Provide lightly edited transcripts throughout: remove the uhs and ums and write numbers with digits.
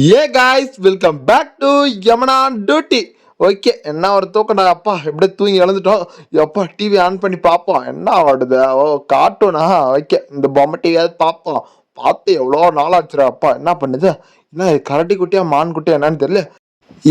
A guys welcome back to யமனா duty. Okay, என்ன ஒரு தூக்கண்டா அப்பா, எப்படியே தூங்கி எழுந்துட்டோம். எப்பா டிவி ஆன் பண்ணி பார்ப்போம் என்ன ஆடுது. ஓ கார்ட்டூனா, ஓகே இந்த பொம்மை டிவியாவது பார்ப்போம். பார்த்து எவ்வளோ நாள் ஆச்சுடா அப்பா. என்ன பண்ணுது, என்ன கரடி குட்டியா மான் குட்டியா என்னன்னு தெரியல.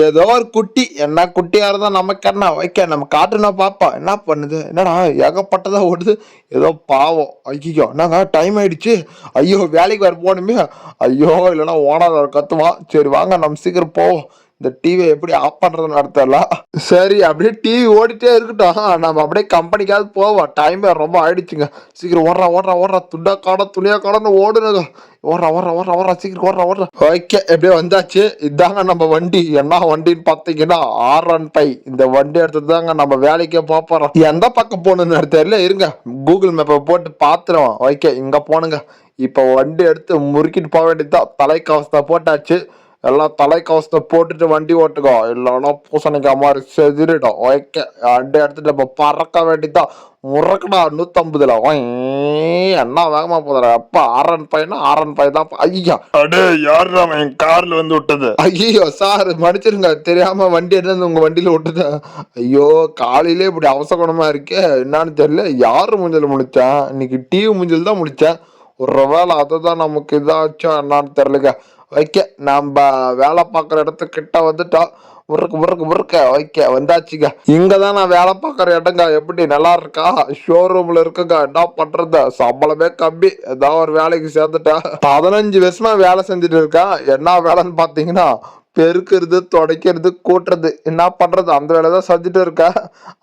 ஏதோ ஒரு குட்டி, என்ன குட்டியா இருந்தா நமக்கு என்ன, ஓகே நம்ம காட்டுனா பாப்பா என்ன பண்ணுது. என்னடா ஏகப்பட்டதா ஓடுது. ஏதோ பாவம். ஐயோ என்னங்க டைம் ஆயிடுச்சு. ஐயோ வேலைக்கு வர போகணுமே. ஐயோ இல்லைன்னா ஓனர் கத்துவான். சரி வாங்க நம்ம சீக்கிரம் போவோம். இந்த டிவியை எப்படி ஆஃப் பண்றதுன்னு நடத்தல. சரி அப்படியே டிவி ஓடிட்டே இருக்கட்டும், நம்ம அப்படியே கம்பெனிக்காவது போவோம். டைம் ரொம்ப ஆயிடுச்சுங்க. சீக்கிரம் ஓடுறா ஓடுறா ஓடுறா, துண்டா காட துணியா காடன்னு ஓடுனுங்க. ஓடுறா ஓடுறா ஓடுறா ஓடுறா, சீக்கிரம் ஓடுறா ஓடுறா. ஓகே எப்படியே வந்தாச்சு. இதாங்க நம்ம வண்டி. என்ன வண்டின்னு பார்த்தீங்கன்னா R15. இந்த வண்டி எடுத்து தாங்க நம்ம வேலைக்கே போறோம். எந்த பக்கம் போகணும்னு தெரியல, இருங்க கூகுள் மேப்பை போட்டு பார்த்துருவோம். ஓகே இங்க போனுங்க. இப்போ வண்டி எடுத்து முறுக்கிட்டு போக வேண்டியதுதான். தலைக்கவசத்தை போட்டாச்சு. எல்லாம் தலைக்கவசத்தை போட்டுட்டு வண்டி ஓட்டுக்கோ, இல்லைன்னா பூசணிக்காய் மாதிரி செதிரிடும். ஓகே வண்டி எடுத்துட்டு நம்ம பறக்க வேண்டியதான். முறக்கடா 150ல என்ன வேகமா போதுடா அப்பா. R15 தான். ஐயா அடே யார் அவன் கார்ல வந்து விட்டது? ஐயோ சார் மன்னிச்சிருங்க, தெரியாம வண்டி எடுத்து உங்க வண்டியில விட்டுட்டேன். ஐயோ காலையிலே இப்படி அவசகுணமா இருக்கே, என்னன்னு தெரியல. யாரு மூஞ்சல் முடிச்சேன் இன்னைக்கு, டிவி மூஞ்சல் தான் முடிச்சேன். ஒரு வேளை அதை தான் நமக்கு இதாச்சோ என்னன்னு தெரியலங்க. ஓகே நம்ம வேலை பார்க்குற இடத்துக்கிட்ட வந்துட்டோம். முறுக்க ஓகே வந்தாச்சுங்க. இங்க தான் நான் வேலை பார்க்குற இடங்க. எப்படி நல்லா இருக்கா? ஷோரூம்ல இருக்குங்க. என்ன பண்றது, சம்பளமே கம்மி. ஏதாவது ஒரு வேலைக்கு சேர்ந்துட்டேன். 15 வருஷமா வேலை செஞ்சுட்டு இருக்கேன். என்ன வேலைன்னு பார்த்தீங்கன்னா பெருக்கிறது, துடைக்கிறது, கூட்டுறது. என்ன பண்றது, அந்த வேலையை தான் செஞ்சுட்டு இருக்கேன்.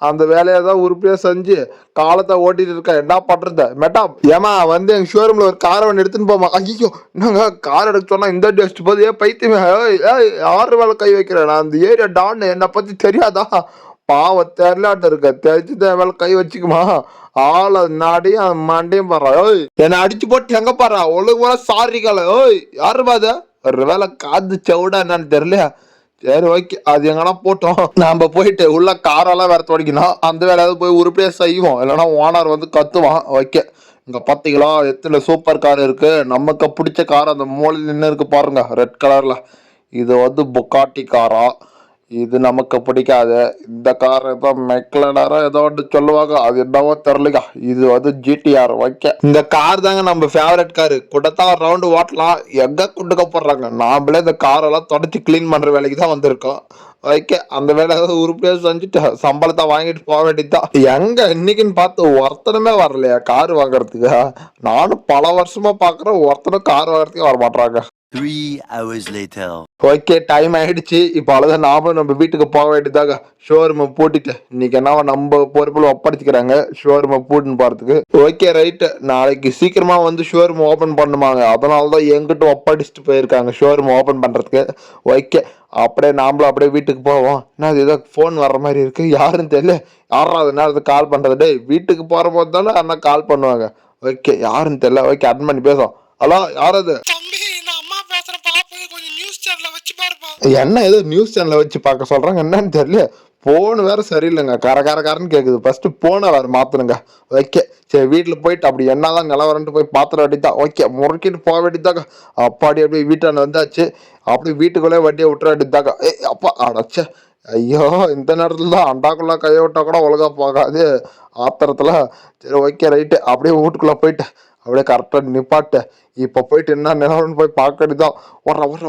அந்த வேலையை தான் உருப்படியா செஞ்சு காலத்தை ஓட்டிட்டு இருக்கேன். என்ன பண்றது மேடம், ஏமா வந்து எங்க ஷோரூம்ல ஒரு காரை ஒன்று எடுத்துன்னு போமா. ஐயோ என்னங்க கார் எடுக்க சொன்னா இந்த டெஸ்ட் போது பைத்தியமே. யாரு வேலை கை வைக்கிறேன், நான் அந்த ஏரியா டான், என்னை பத்தி தெரியாதா? பாவ தெரியலாட்டு இருக்க, தெரிஞ்சுதான் வேலை கை வச்சுக்குமா. ஆளை நாடியும் மாண்டியும் பாரு. ஓய் என்னை அடிச்சு போட்டு எங்க பாரு, ஒழுங்கு போல சாரி கால. ஓய் யாரு பாத, ஒரு வேலை காது செவிடா என்னன்னு தெரியல. சரி ஓகே அது எங்கன்னா போட்டோம். நாம போயிட்டு உள்ள காரெல்லாம் வேற துடைக்கணும். அந்த வேலையாவது போய் உருப்படியா செய்வோம், இல்லைன்னா ஓனர் வந்து கத்துவான். ஓகே இங்க பாத்தீங்களா எத்தனை சூப்பர் கார் இருக்கு. நமக்கு பிடிச்ச கார் அந்த மூலையில் நின்று இருக்கு பாருங்க, ரெட் கலர்ல. இது வந்து புக்காட்டி காரா. இது நமக்கு பிடிக்காது. இந்த கார் ஏதோ மெக்லனரோ ஏதோ ஒன்று சொல்லுவாங்க, அது என்னவோ தெரியலங்க. இது வந்து GTR. ஓகே இந்த கார் தாங்க நம்ம ஃபேவரட் காரு. கூட்டத்தான் ரவுண்டு ஓட்டலாம். எங்க கூட்டுக்க போடுறாங்க, நாமளே இந்த காரெல்லாம் தொடச்சி கிளீன் பண்ற வேலைக்கு தான் வந்திருக்கோம். ஓகே அந்த வேலை ஏதாவது உருப்படியா செஞ்சுட்டு சம்பளத்தை வாங்கிட்டு போக வேண்டியதுதான். எங்க இன்னைக்குன்னு பார்த்து ஒருத்தனுமே வரலையா கார் வாங்குறதுக்கு. நானும் பல வருஷமா பாக்குறேன், ஒருத்தனும் கார் வாங்குறதுக்கு வர மாட்டாங்க. 3 hours later. ஓகே டைம் ஆயிடுச்சு. இப்போ அவ்வளோதான், நாமளும் நம்ம வீட்டுக்கு போக வேண்டியதாக. ஷோரூமை பூட்டிட்டு இன்னைக்கு என்ன நம்ம பொறுப்புல ஒப்படைச்சிக்கிறாங்க ஷோரூமை பூட்டுன்னு போறதுக்கு. ஓகே ரைட்டு, நாளைக்கு சீக்கிரமா வந்து ஷோரூம் ஓபன் பண்ணுவாங்க. அதனால தான் எங்கிட்ட ஒப்படைச்சிட்டு போயிருக்காங்க ஷோரூம் ஓபன் பண்றதுக்கு. ஓகே அப்படியே நாமளும் அப்படியே வீட்டுக்கு போவோம். என்ன அது ஏதோ ஃபோன் வர்ற மாதிரி இருக்கு, யாருன்னு தெரியல. யாரா அது நேரத்துக்கு கால் பண்றது. டே வீட்டுக்கு போற போது தானே அண்ணா கால் பண்ணுவாங்க. ஓகே யாருன்னு தெரியல. ஓகே அட்டன் பண்ணி பேசுவோம். ஹலோ யார் அது? என்ன ஏதோ நியூஸ் சேனலை வச்சு பார்க்க சொல்றாங்க, என்னன்னு தெரியல. போன் வேற சரியில்லைங்க, கரன்னு கேக்குது. ஃபர்ஸ்ட் போனை வேற மாத்தணுங்க. ஓகே சரி வீட்டுல போயிட்டு அப்படி என்னதான் நிலவரன்ட்டு போய் பாத்திர வேண்டியதான். ஓகே முறுக்கிட்டு போக வேண்டியதாங்க. அப்பாடி அப்படியே வீட்டான வந்தாச்சு. அப்படி வீட்டுக்குள்ளே வண்டியை விட்டுற வேண்டியதாங்க. அப்பா அடைச்ச. ஐயோ இந்த நேரத்துல தான் அண்டாக்குள்ள கையை விட்டா கூட ஒழுங்கா போகாது ஆத்திரத்துல. சரி ஓகே ரைட்டு, அப்படியே வீட்டுக்குள்ள போயிட்டு அப்படியே கரெக்டா நிப்பாட்டு. இப்ப போயிட்டு என்ன நிலவரம்னு போய் பார்க்க வேண்டியதான்.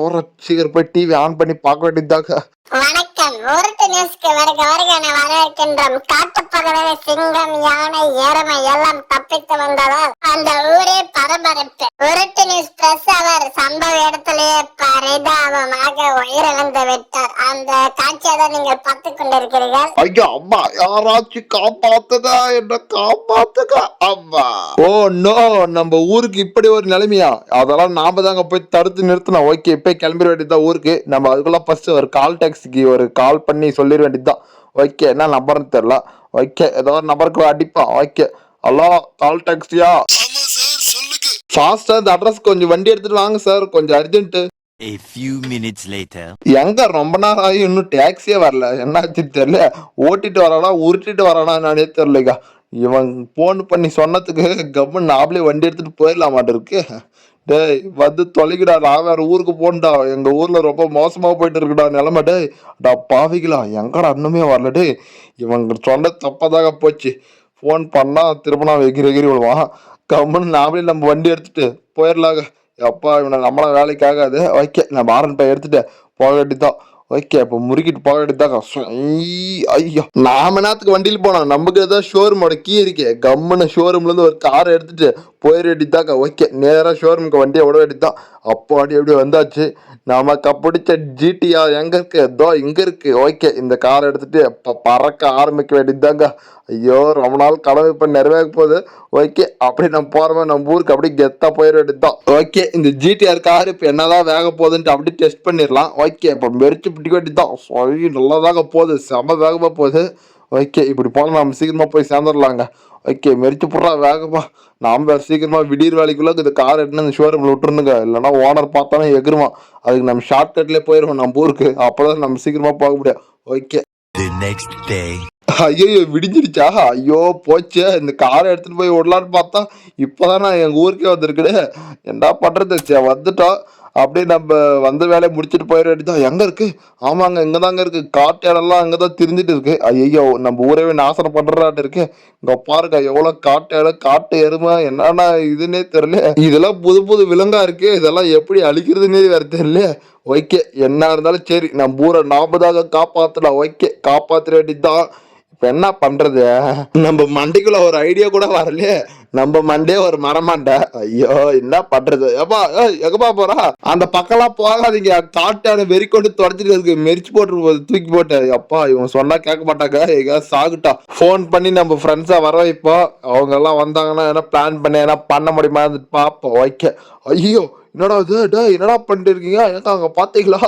ஒரு சீக்கிரம் போய் டிவி ஆன் பண்ணி பார்க்க வேண்டியதாங்க. வணக்கம், உருட்டு நியூஸ்க்கு வருக வருக என வரவேற்கின்றோம். காட்டுப்பகுதியில சிங்கம், யானை, எருமை எல்லாம் தப்பித்து வந்ததால் அந்த ஊரே பரபரப்பு. உருட்டு நியூஸ் பிரஸ் அவர் சம்பவ இடத்திலேயே பரிதாபமாக உயிரிழந்து விட்டார். அந்த காட்சியை தான் நீங்கள் பார்த்து கொண்டிருக்கிறீர்கள். ஐயா அம்மா யாராச்சும் காப்பாத்துங்க, என்ன காப்பாத்துங்க அம்மா. ஓ நோ, நம்ம ஊருக்கு இப்படி ஒரு நிலைமையா? அதெல்லாம் நாம தாங்க போய் தடுத்து நிறுத்தணும். ஓகே இப்ப கிளம்பிட வேண்டியதுதான் ஊருக்கு. நம்ம அதுக்குள்ள ஃபர்ஸ்ட் ஒரு கால் டாக்ஸிக்கு ஒரு கால் பண்ணி சொல்லிட வேண்டியதுதான். ஓகே என்ன நம்பர்னு தெரியல. ஓகே ஏதோ ஒரு நம்பருக்கு அடிப்பான். ஓகே ஹலோ கால் டாக்ஸியா? ஃபாஸ்டா இந்த அட்ரஸ் கொஞ்சம் வண்டி எடுத்துட்டு வாங்க சார், கொஞ்சம் urgent. A few minutes later. எங்க ரொம்ப நேரம் ஆகி இன்னும் டாக்ஸியே வரல, என்னாச்சு தெரியல. ஓட்டிட்டு வரானா உருட்டிட்டு வரானா நானே தெரியலக்கா. இவன் போன் பண்ணி சொன்னதுக்கு கவர்மெண்ட் நாமளே வண்டி எடுத்துட்டு போயிடலாம் மாட்டிருக்கு. டேய் வந்து தொலைங்கடா, நான் வேற ஊருக்கு போகணும்டா. எங்க ஊர்ல ரொம்ப மோசமா போயிட்டு இருக்குடா நிலைமை. டேய் டா பாவிகளா, எங்கடா இன்னுமே வரல? டேய் இவங்க சொன்ன தப்பாதாங்க போச்சு. ஃபோன் பண்ணா திரும்ப நான் எகிரி எகிரி விழுவான். கம்முன்னு நாமளே நம்ம வண்டி எடுத்துட்டு போயிடலாங்க. அப்பா இவனை நம்மள வேலைக்கு ஆகாது. ஓகே நம்ம ஆரன் பை எடுத்துட்டு போக வேண்டியதுதான். ஓகே இப்போ முறுக்கிட்டு போக வேண்டியதுதான். ஐயோ நாம நேரத்துக்கு வண்டியில் போனோம். நமக்கு ஏதாவது ஷோரூமோட கீ இருக்கே, கம்முன்னு ஷோரூம்ல இருந்து ஒரு காரை எடுத்துட்டு போயிட வேண்டியதாக்கா. ஓகே நேராக ஷோரூமுக்கு வண்டியை விட வேண்டியதுதான். அப்போ அடி எப்படி வந்தாச்சு. நமக்கு பிடிச்ச ஜிடிஆர் எங்க இருக்கு? இதோ இங்க இருக்கு. ஓகே இந்த காரை எடுத்துட்டு பறக்க ஆரம்பிக்க வேண்டியதுதாங்க. ஐயோ ரொம்ப நாள் கனவு இப்ப நிறைவேற போகுது. ஓகே அப்படி நம்ம போறோமே நம்ம ஊருக்கு அப்படி கெத்தா போயிட வேண்டியதுதான். ஓகே இந்த ஜிடிஆர் கார் இப்ப என்னதான் வேக போகுதுன்ட்டு அப்படி டெஸ்ட் பண்ணிடலாம். ஓகே இப்ப மெரிச்சு பிடிக்க வேண்டியதுதான். நல்லாதாங்க போகுது, செம வேகமா போகுது. ஓகே இப்படி போனா நம்ம சீக்கிரமா போய் சேர்ந்துடலாங்க. ஓகே மெரிச்சு போடுறா வேகமா. நாம சீக்கிரமா விடியற் வேலைக்குள்ள இந்த கார் எடுத்து அந்த ஷோரூம்ல விட்டுருணுங்க. இல்லைன்னா ஓனர் பார்த்தாலும் எகிருவான். அதுக்கு நம்ம ஷார்ட் கட்லயே போயிருவோம் நம்ம ஊருக்கு. அப்பதான் நம்ம சீக்கிரமா போக முடியும். Okay The next day. ஐயோ விடிஞ்சிருச்சா? ஐயோ போச்சு. இந்த காரை எடுத்துட்டு போய் விடலான்னு பார்த்தா இப்பதான் நான் எங்க ஊருக்கே வந்திருக்குது. என்ன பண்றது? சரி வந்துட்டோம். அப்படியே நம்ம வந்த வேலையை முடிச்சுட்டு போயிட வேண்டியதான். எங்க இருக்கு? ஆமாங்க இங்கதாங்க இருக்கு. காட்டு இடம்லாம் அங்கதான் திரிஞ்சிட்டு இருக்கு. ஐயோ நம்ம ஊரவே நாசனம் பண்றாட்டு இருக்கு. இங்க பாருங்க எவ்வளவு காட்டு இடம், காட்டு எருமை, என்னன்னா இதுன்னே தெரியல. இதெல்லாம் புது புது விலங்கா இருக்கு. இதெல்லாம் எப்படி அழிக்கிறதுன்னே வேற தெரியல. ஓகே என்ன இருந்தாலும் சரி நம்ம ஊரை நாமதாக காப்பாத்தலாம். ஓகே காப்பாற்ற வேண்டியதுதான். இப்ப என்ன பண்றது? நம்ம மண்டைக்குள்ள ஒரு ஐடியா கூட வரலையே. நம்ம மண்டே ஒரு மரமாண்ட. ஐயோ என்ன பண்றது? எப்பா எங்கப்பா போறா? அந்த பக்கம்லாம் போகாதீங்க. காட்டான வெறி கொண்டு தொடச்சிட்டு இருக்கு. மெரிச்சு போட்டு தூக்கி போட்டு. அப்பா இவங்க சொன்னா கேட்க மாட்டாங்க. எங்கேயாவது சாகுட்டா. போன் பண்ணி நம்ம ஃப்ரெண்ட்ஸா வர வைப்போம். அவங்க எல்லாம் வந்தாங்கன்னா என்ன பிளான் பண்ணி என்ன பண்ண முடியுமா பாப்போம். ஓகே ஐயோ என்னடா இது? என்னடா பண்ணிட்டு இருக்கீங்க? எனக்கு அங்க பாத்தீங்களா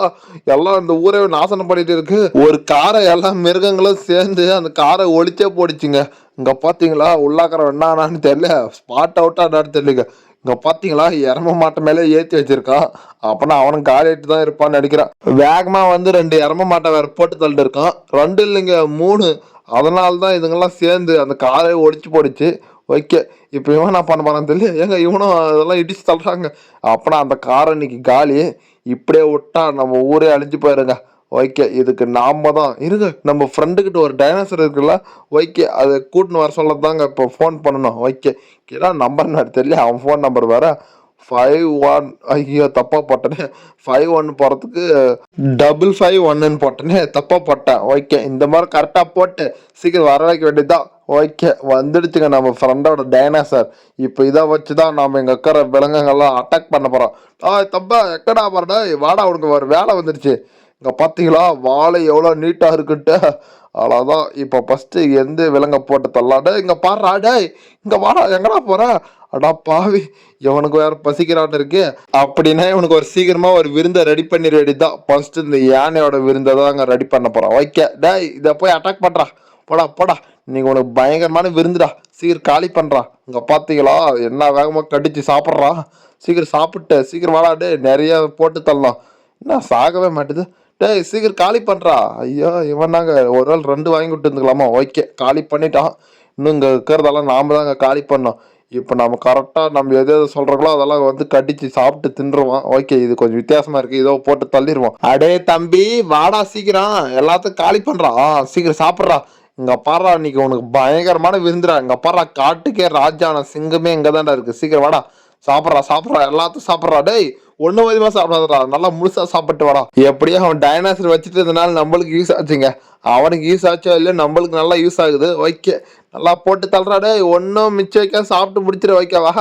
எல்லாம் இந்த ஊரை நாசனம் பண்ணிட்டு இருக்கு. ஒரு காரை எல்லாம் மிருகங்களும் சேர்ந்து அந்த காரை ஒழிச்சே போடுச்சுங்க. இங்க பாத்தீங்களா உள்ளாக்கிற என்னான்னு தெரியல. ஸ்பாட் அவுட்டா என்னன்னு தெரியல. இங்க பாத்தீங்களா எரம மாட்டை மேலே ஏத்தி வச்சிருக்கான். அப்பனா அவனும் காலிட்டு தான் இருப்பான்னு நினைக்கிறான். வேகமா வந்து 2 எரம மாட்டை வேற போட்டு தள்ளிட்டு இருக்கான். 2 இல்லைங்க 3. அதனாலதான் இதுங்கெல்லாம் சேர்ந்து அந்த காரை ஒழிச்சு போடுச்சு. ஓகே இப்போ இவன் என்ன பண்ண போறான்னு தெரியல. ஏங்க இவனும் அதெல்லாம் இடிச்சு தள்ளுறாங்க. அப்பனா அந்த காரை இன்னைக்கு காலி. இப்படியே விட்டா நம்ம ஊரே அழிஞ்சு போயிருங்க. ஓகே இதுக்கு நாம தான் இருங்க. நம்ம ஃப்ரெண்டு கிட்ட ஒரு டைனோசர் இருக்குல்ல. ஓகே அதை கூட்டின்னு வர சொல்லதாங்க இப்போ ஃபோன் பண்ணணும். ஓகே கேட்டா நம்பர் தெரியல. அவன் ஃபோன் நம்பர் வேற 51. ஐயோ தப்பா போட்டனே. 51 போறதுக்கு 551 போட்டனே. தப்பா போட்டேன். ஓகே இந்த மாதிரி கரெக்டா போட்டு சீக்கிரம் வர வைக்க வேண்டியதுதான். ஓகே வந்துடுச்சுங்க நம்ம ஃப்ரெண்டோட டைனோசர். இப்போ இதை வச்சுதான் நாம இங்க இருக்கிற விலங்குகள்லாம் அட்டாக் பண்ண போறோம். தப்பா எக்கடா பாருடா வாடா உனக்கு ஒரு வேலை வந்துடுச்சு. இங்க பாத்தீங்களா வாழை எவ்வளவு நீட்டா இருக்குட்டு. அவ்வளவுதான். இப்ப ஃபர்ஸ்ட் எந்த விலங்க போட்டு தள்ளாட. இங்க பாடுறா டேய் இங்க வாடா. எங்கடா போற? அடா பாவி இவனுக்கு வேற பசிக்கிறான்னு இருக்கு. அப்படின்னா இவனுக்கு ஒரு சீக்கிரமா ஒரு விருந்தை ரெடி பண்ணி ரெடிதான். ஃபர்ஸ்ட் இந்த யானையோட விருந்தை தான் அங்க ரெடி பண்ண போறான். ஓகே டேய் இத போய் அட்டாக் பண்றா. போடா போடா நீங்க உனக்கு பயங்கரமான விருந்துடா. சீக்கிரம் காலி பண்றா. இங்க பாத்தீங்களா என்ன வேகமா கடிச்சு சாப்பிட்றா. சீக்கிரம் சாப்பிட்டு சீக்கிரம் வாடா. டே நிறைய போட்டு தள்ளலாம். என்ன சாகவே மாட்டுது. டேய் சீக்கிரம் காலி பண்றா. ஐயோ இவன் தாங்க ஒரு நாள் 2 வாங்கி விட்டு இருந்துக்கலாமா. ஓகே காலி பண்ணிட்டான். இன்னும் இங்க இருக்கிறதெல்லாம் நாம தாங்க காலி பண்ணோம். இப்போ நம்ம கரெக்டா நம்ம எது எது சொல்றோங்களோ அதெல்லாம் வந்து கடிச்சு சாப்பிட்டு தின்றுவான். ஓகே இது கொஞ்சம் வித்தியாசமா இருக்கு. இதோ போட்டு தள்ளிடுவோம். அடே தம்பி வாடா சீக்கிரம் எல்லாத்தையும் காலி பண்றா. சீக்கிரம் சாப்பிட்றா. இங்க பாடுறா இன்னைக்கு உனக்கு பயங்கரமான விருந்துடா. இங்க பாடுறா காட்டுக்கே ராஜான சிங்கமே இங்கதான்டா இருக்கு. சீக்கிரம் வாடா சாப்பிட்றா எல்லாத்தையும் சாப்பிட்றா. டேய் ஒண்ணு மதியமா சாப்பிடாதடா. நல்லா முழுசா சாப்பிட்டு வாடா. எப்படியோ அவன் டைனாசர் வச்சுட்டு இருந்தனால நம்மளுக்கு யூஸ் ஆச்சுங்க. அவனுக்கு யூஸ் ஆச்சோ இல்லையோ நம்மளுக்கு நல்லா யூஸ் ஆகுது. ஓகே நல்லா போட்டு தள்ளுறா. டேய் ஒன்னும் மிச்சம் வைக்க சாப்பிட்டு முடிச்சிட வைக்கவா.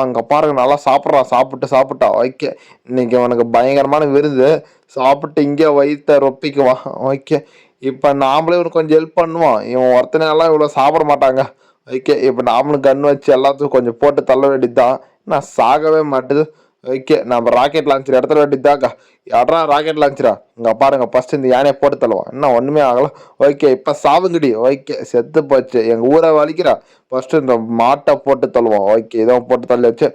அங்க பாருங்க நல்லா சாப்பிட்டா. ஓகே இன்னைக்கு அவனுக்கு பயங்கரமான விருது. சாப்பிட்டு இங்கே வயிற்ற ரொப்பிக்குவான். ஓகே இப்ப நாமளே இவனுக்கு கொஞ்சம் ஹெல்ப் பண்ணுவோம். இவன் ஒருத்தனையெல்லாம் இவ்வளவு சாப்பிட மாட்டாங்க. ஓகே இப்ப நாமளும் கன் வச்சு எல்லாத்துக்கும் கொஞ்சம் போட்டு தள்ள வேண்டியதுதான். நான் சாகவே மாட்டுது. ஓகே நம்ம ராக்கெட் லான்ச்சர் இடத்துல வேண்டியதாக்கா. யாரா ராக்கெட் லான்ச்சரா. இங்க பாருங்க ஃபர்ஸ்ட் இந்த யானையை போட்டு தள்ளுவான். இன்னும் ஒண்ணுமே ஆகல. ஓகே இப்ப சாவுங்கடி. ஓகே செத்து போச்சு. எங்க ஊரை வலிக்கிறா. ஃபர்ஸ்ட் இந்த மாட்டை போட்டு தள்ளுவோம். ஓகே இதை போட்டு தள்ளி வச்சு.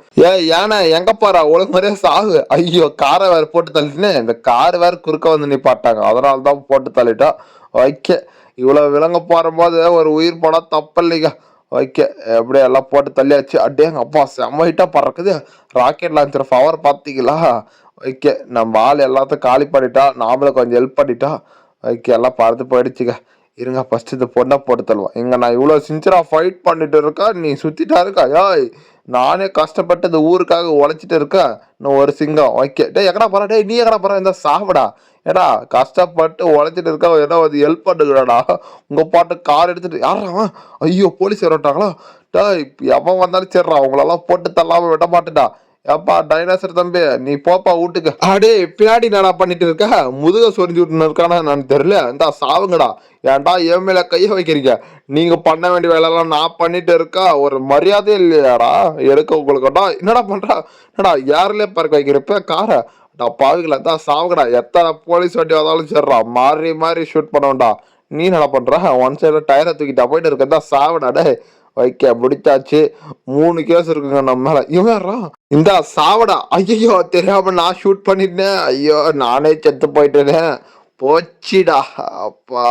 யானை எங்க போறா? ஒழுங்கு மாதிரியே சாகு. ஐயோ காரை வேற போட்டு தள்ளிட்டுன்னு இந்த கார் வேற குறுக்க வந்து நிப்பாட்டாங்க. அதனாலதான் போட்டு தள்ளிட்டோம். ஓகே இவ்வளவு விலங்க போற போது ஒரு உயிர் போனா தப்பு இல்லைங்க. ஓகே எப்படியே எல்லாம் போட்டு தள்ளியாச்சு. அடேங்க அப்பா செம்ம ஹிட்டா பறக்குது. ராக்கெட் லான்ச்சர் பவர் பாத்தீங்களா? ஓகே நம்ம ஆள் எல்லாத்தையும் காலி பண்ணிட்டா, நாமளும் கொஞ்சம் ஹெல்ப் பண்ணிட்டா. ஓகே எல்லாம் பறந்து போயிடுச்சுங்க. இருங்க ஃபர்ஸ்ட் இந்த பொண்ணை போட்டு தள்ளுவோம். இங்க நான் இவ்வளவு சின்சரா ஃபைட் பண்ணிட்டு இருக்கா, நீ சுத்திட்டா இருக்கா? ஏய் நானே கஷ்டப்பட்டு இந்த ஊருக்காக உழைச்சிட்டு இருக்கேன். இன்னும் ஒரு சிங்கம். ஓகே டேய் எங்கடா போற? டேய் நீ எங்கடா போற? இந்த சாப்பிடா. ஏடா கஷ்டப்பட்டு உழைச்சிட்டு இருக்கா, ஏதோ அது ஹெல்ப் பண்ணுங்கடா. உங்க பாட்டு கார் எடுத்துட்டு யாரா அவன்? ஐயோ போலீஸ் வரட்டாங்களா? டேய் எவன் வந்தாலும் சரிடா, அவங்களெல்லாம் போட்டு தள்ளாம விட மாட்டேடா. ஏப்பா டைனோசர் தம்பி நீ போப்பா வீட்டுக்கு. அடே பின்னாடி என்னடா பண்ணிட்டு இருக்க? முதுக சொரிஞ்சு விட்டுன்னு இருக்கானா நான் தெரியல. இந்த சாவுங்கடா. ஏன்டா என் மேல கைய வைக்கிறீங்க? நீங்க பண்ண வேண்டிய வேலையெல்லாம் நான் பண்ணிட்டு இருக்கா, ஒரு மரியாதை இல்லையாடா எடுக்க உங்களுக்குடா? என்னடா பண்றா? என்னடா யாருல பறக்க வைக்கிறப்ப காரை பாவிகளா தான் சாவுங்கடா. எத்தனை போலீஸ் வண்டி வந்தாலும் சரிடா, மாறி மாறி ஷூட் பண்ணுவோம்டா. நீ என்ன பண்ற? ஒன் சைடுல டயரை தூக்கிட்டா போயிட்டு இருக்கா சாவுடா. டே ஓகே முடிச்சாச்சு. 3 கேஸ் இருக்குங்க நம்ம மேல. இவன்ரா இந்த சாவடா. ஐயோ தெரியாம நான் ஷூட் பண்ணிட்டேன். ஐயோ நானே செத்து போயிட்டேனே. போச்சுடா அப்பா.